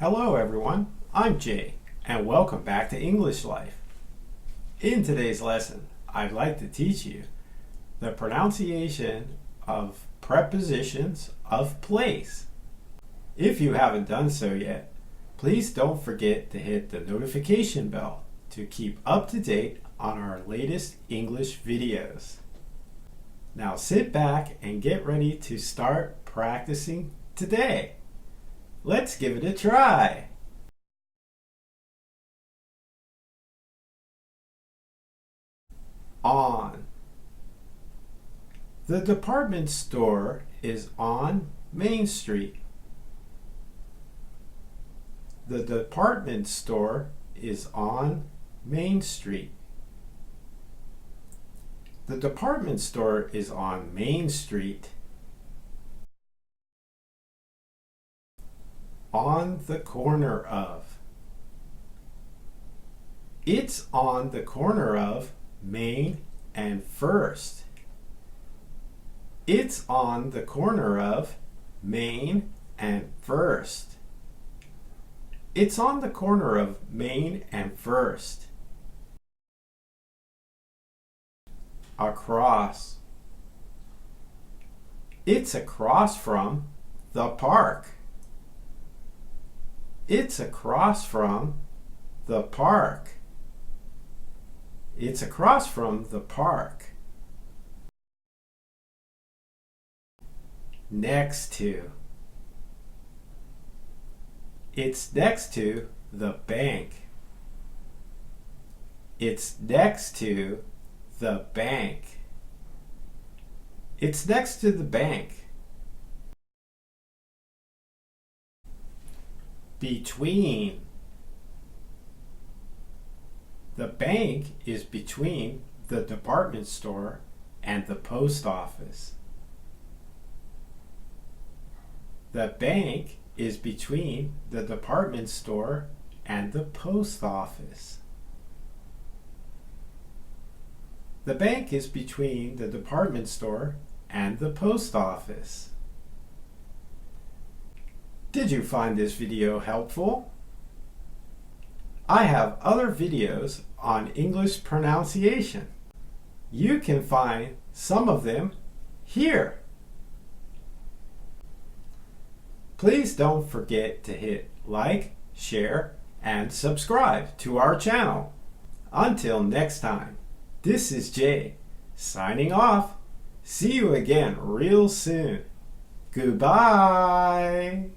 Hello everyone, I'm Jay, and welcome back to English Life. In today's lesson, I'd like to teach you the pronunciation of prepositions of place. If you haven't done so yet, please don't forget to hit the notification bell to keep up to date on our latest English videos. Now sit back and get ready to start practicing today. Let's give it a try. On. The department store is on Main Street. The department store is on Main Street. The department store is on Main Street. On the corner of. It's on the corner of Main and First. It's on the corner of Main and First. It's on the corner of Main and First. Across. It's across from the park. It's across from the park. It's across from the park. Next to. It's next to the bank. It's next to the bank. It's next to the bank. Between. The bank is between the department store and the post office. The bank is between the department store and the post office. The bank is between the department store and the post office. Did you find this video helpful? I have other videos on English pronunciation. You can find some of them here. Please don't forget to hit like, share, and subscribe to our channel. Until next time, this is Jay, signing off. See you again real soon. Goodbye.